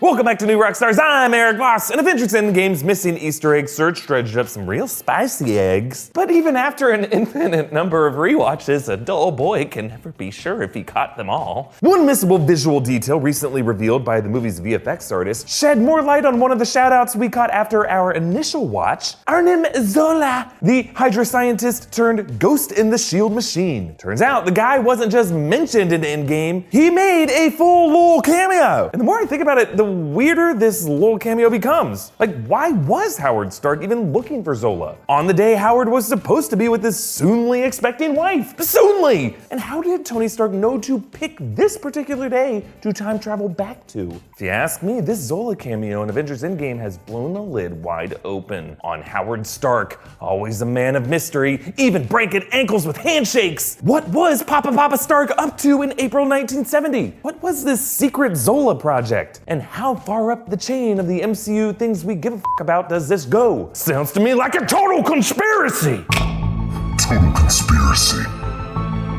Welcome back to New Rockstars. I'm Erik Voss, and Avengers Endgame's missing Easter egg search dredged up some real spicy eggs. But even after an infinite number of rewatches, a dull boy can never be sure if he caught them all. One missable visual detail recently revealed by the movie's VFX artist shed more light on one of the shoutouts we caught after our initial watch. Arnim Zola, the Hydra scientist turned ghost in the SHIELD machine. Turns out the guy wasn't just mentioned in Endgame, he made a full LOL cameo. And the more I think about it, the weirder this LOL cameo becomes. Like, why was Howard Stark even looking for Zola on the day Howard was supposed to be with his soonly expecting wife? Soonly! And how did Tony Stark know to pick this particular day to time travel back to? If you ask me, this Zola cameo in Avengers Endgame has blown the lid wide open on Howard Stark, always a man of mystery, even breaking ankles with handshakes. What was Papa Stark up to in April 1970? What was this secret Zola project? And how far up the chain of the MCU things we give a fuck about does this go? Sounds to me like a total conspiracy. Total conspiracy.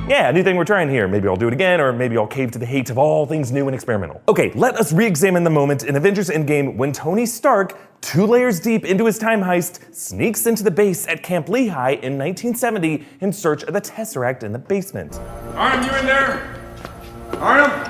Yeah, new thing we're trying here. Maybe I'll do it again, or maybe I'll cave to the hate of all things new and experimental. Okay, let us re-examine the moment in Avengers Endgame when Tony Stark, 2 layers deep into his time heist, sneaks into the base at Camp Lehigh in 1970 in search of the Tesseract in the basement. Arnim, you in there? Arnim?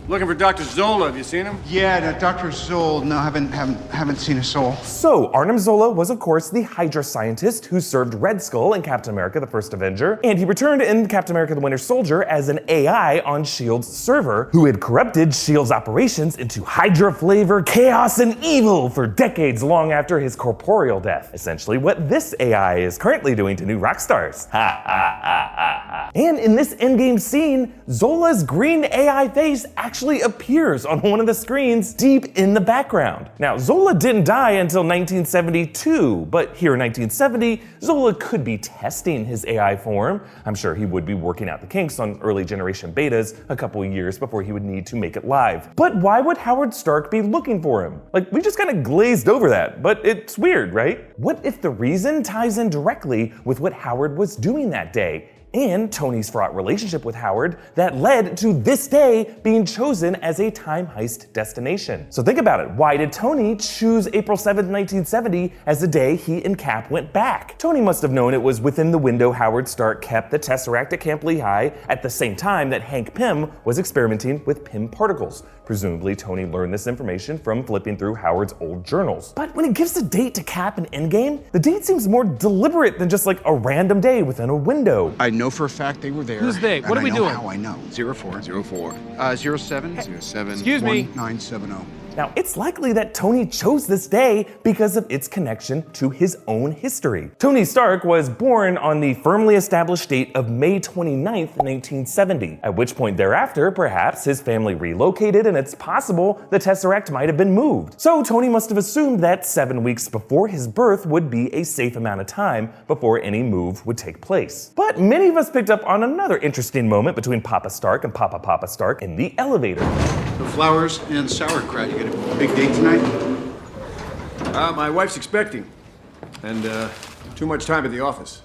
Looking for Dr. Zola. Have you seen him? Yeah, Dr. Zola. No, haven't seen a soul. So, Arnim Zola was of course the Hydra scientist who served Red Skull in Captain America the First Avenger, and he returned in Captain America the Winter Soldier as an AI on SHIELD's server who had corrupted SHIELD's operations into Hydra flavor, chaos, and evil for decades long after his corporeal death. Essentially what this AI is currently doing to New Rockstars. Ha ha ha ha ha. And in this Endgame scene, Zola's green AI face actually appears on one of the screens deep in the background. Now, Zola didn't die until 1972, but here in 1970, Zola could be testing his AI form. I'm sure he would be working out the kinks on early generation betas a couple of years before he would need to make it live. But why would Howard Stark be looking for him? Like, we just kind of glazed over that, but it's weird, right? What if the reason ties in directly with what Howard was doing that day? And Tony's fraught relationship with Howard that led to this day being chosen as a time heist destination. So think about it. Why did Tony choose April 7th, 1970 as the day he and Cap went back? Tony must have known it was within the window Howard Stark kept the Tesseract at Camp Lehigh at the same time that Hank Pym was experimenting with Pym particles. Presumably, Tony learned this information from flipping through Howard's old journals. But when it gives the date to Cap in Endgame, the date seems more deliberate than just like a random day within a window. I know for a fact they were there. Who's they? What are we doing? How I know. 04. 07. 07. Excuse me. 1970. Now, it's likely that Tony chose this day because of its connection to his own history. Tony Stark was born on the firmly established date of May 29th, 1970, at which point thereafter, perhaps his family relocated and it's possible the Tesseract might have been moved. So Tony must have assumed that 7 weeks before his birth would be a safe amount of time before any move would take place. But many of us picked up on another interesting moment between Papa Stark and Papa Stark in the elevator. The flowers and sauerkraut. You got a big date tonight? My wife's expecting. And, too much time at the office.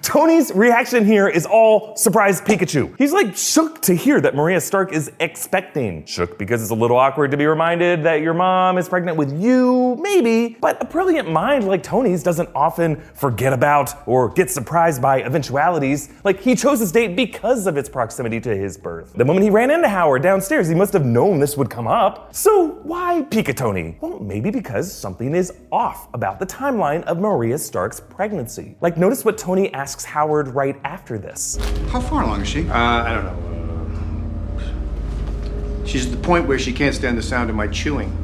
Tony's reaction here is all surprise Pikachu. He's like shook to hear that Maria Stark is expecting. Shook because it's a little awkward to be reminded that your mom is pregnant with you, maybe. But a brilliant mind like Tony's doesn't often forget about or get surprised by eventualities. Like, he chose this date because of its proximity to his birth. The moment he ran into Howard downstairs, he must have known this would come up. So why Pika Tony? Well, maybe because something is off about the timeline of Maria Stark's pregnancy. Like, notice what Tony asks Howard right after this. How far along is she? I don't know. She's at the point where she can't stand the sound of my chewing.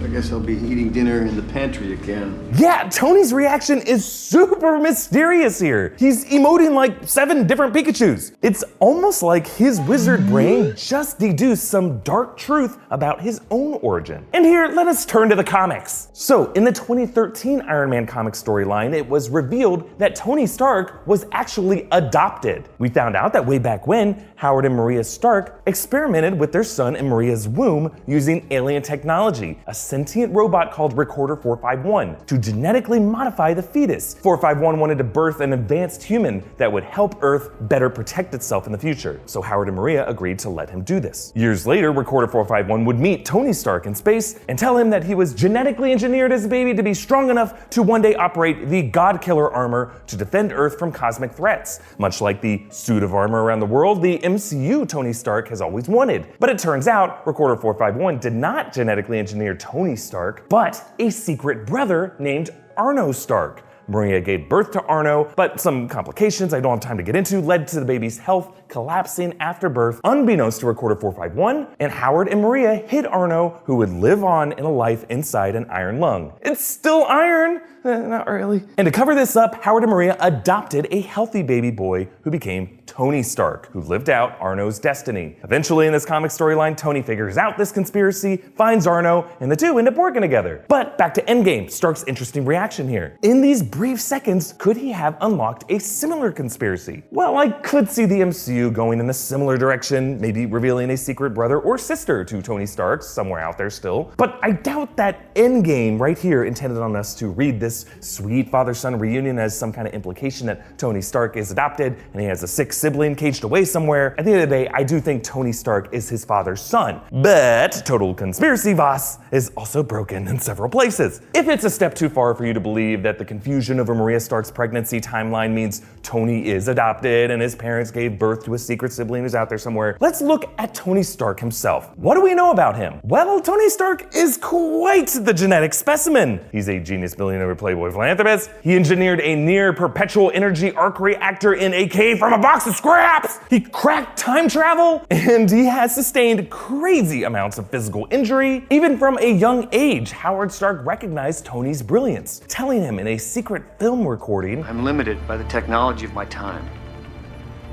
I guess I'll be eating dinner in the pantry again. Yeah, Tony's reaction is super mysterious here. He's emoting like 7 different Pikachus. It's almost like his wizard brain just deduced some dark truth about his own origin. And here, let us turn to the comics. So, in the 2013 Iron Man comic storyline, it was revealed that Tony Stark was actually adopted. We found out that way back when, Howard and Maria Stark experimented with their son in Maria's womb using alien technology, sentient robot called Recorder 451 to genetically modify the fetus. 451 wanted to birth an advanced human that would help Earth better protect itself in the future, so Howard and Maria agreed to let him do this. Years later, Recorder 451 would meet Tony Stark in space and tell him that he was genetically engineered as a baby to be strong enough to one day operate the God Killer armor to defend Earth from cosmic threats, much like the suit of armor around the world the MCU Tony Stark has always wanted. But it turns out Recorder 451 did not genetically engineer Tony Stark, but a secret brother named Arno Stark. Maria gave birth to Arno, but some complications I don't have time to get into led to the baby's health collapsing after birth, unbeknownst to Recorder 451, and Howard and Maria hid Arno, who would live on in a life inside an iron lung. It's still iron! Not really. And to cover this up, Howard and Maria adopted a healthy baby boy who became Tony Stark, who lived out Arno's destiny. Eventually in this comic storyline, Tony figures out this conspiracy, finds Arno, and the two end up working together. But back to Endgame, Stark's interesting reaction here. In these brief seconds, could he have unlocked a similar conspiracy? Well, I could see the MCU going in a similar direction, maybe revealing a secret brother or sister to Tony Stark somewhere out there still. But I doubt that Endgame right here intended on us to read this sweet father-son reunion as some kind of implication that Tony Stark is adopted and he has a sick sibling caged away somewhere. At the end of the day, I do think Tony Stark is his father's son. But Total Conspiracy Voss is also broken in several places. If it's a step too far for you to believe that the confusion over Maria Stark's pregnancy timeline means Tony is adopted and his parents gave birth to a secret sibling who's out there somewhere, let's look at Tony Stark himself. What do we know about him? Well, Tony Stark is quite the genetic specimen. He's a genius billionaire playboy philanthropist. He engineered a near perpetual energy arc reactor in a cave from a box of scraps. He cracked time travel, and he has sustained crazy amounts of physical injury. Even from a young age, Howard Stark recognized Tony's brilliance, telling him in a secret film recording, I'm limited by the technology of my time.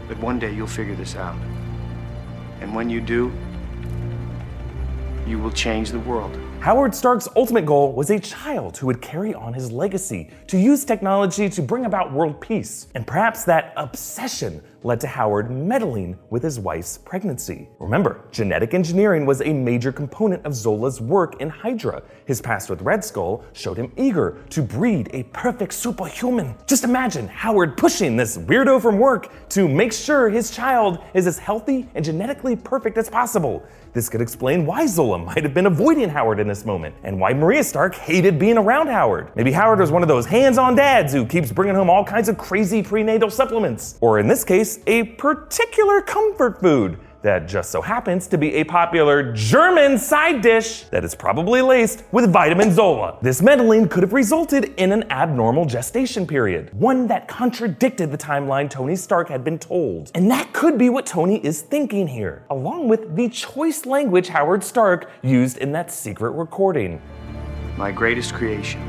But one day you'll figure this out. And when you do, you will change the world. Howard Stark's ultimate goal was a child who would carry on his legacy, to use technology to bring about world peace. And perhaps that obsession led to Howard meddling with his wife's pregnancy. Remember, genetic engineering was a major component of Zola's work in Hydra. His past with Red Skull showed him eager to breed a perfect superhuman. Just imagine Howard pushing this weirdo from work to make sure his child is as healthy and genetically perfect as possible. This could explain why Zola might have been avoiding Howard in this moment, and why Maria Stark hated being around Howard. Maybe Howard was one of those hands-on dads who keeps bringing home all kinds of crazy prenatal supplements. Or in this case, a particular comfort food that just so happens to be a popular German side dish that is probably laced with vitamin Zola. This meddling could have resulted in an abnormal gestation period, one that contradicted the timeline Tony Stark had been told. And that could be what Tony is thinking here, along with the choice language Howard Stark used in that secret recording. My greatest creation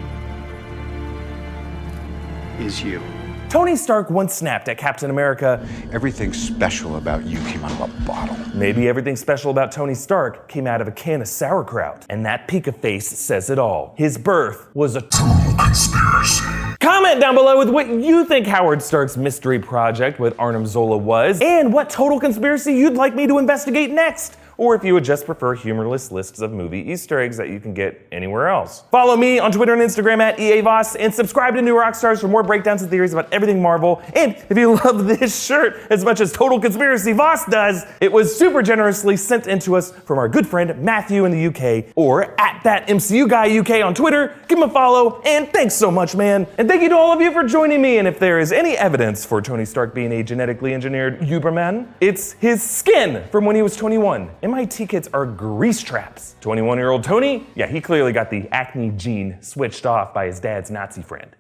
is you. Tony Stark once snapped at Captain America, Everything special about you came out of a bottle. maybe everything special about Tony Stark came out of a can of sauerkraut. And that Pika face says it all. His birth was a Total conspiracy. Comment down below with what you think Howard Stark's mystery project with Arnim Zola was, and what total conspiracy you'd like me to investigate next. Or if you would just prefer humorless lists of movie Easter eggs that you can get anywhere else. Follow me on Twitter and Instagram at EA Voss, and subscribe to New Rockstars for more breakdowns and theories about everything Marvel. And if you love this shirt as much as Total Conspiracy Voss does, it was super generously sent in to us from our good friend Matthew in the UK, or at that MCU guy UK on Twitter. Give him a follow, and thanks so much, man. And thank you to all of you for joining me. And if there is any evidence for Tony Stark being a genetically engineered Uberman, it's his skin from when he was 21. MIT kids are grease traps. 21-year-old Tony, yeah, he clearly got the acne gene switched off by his dad's Nazi friend.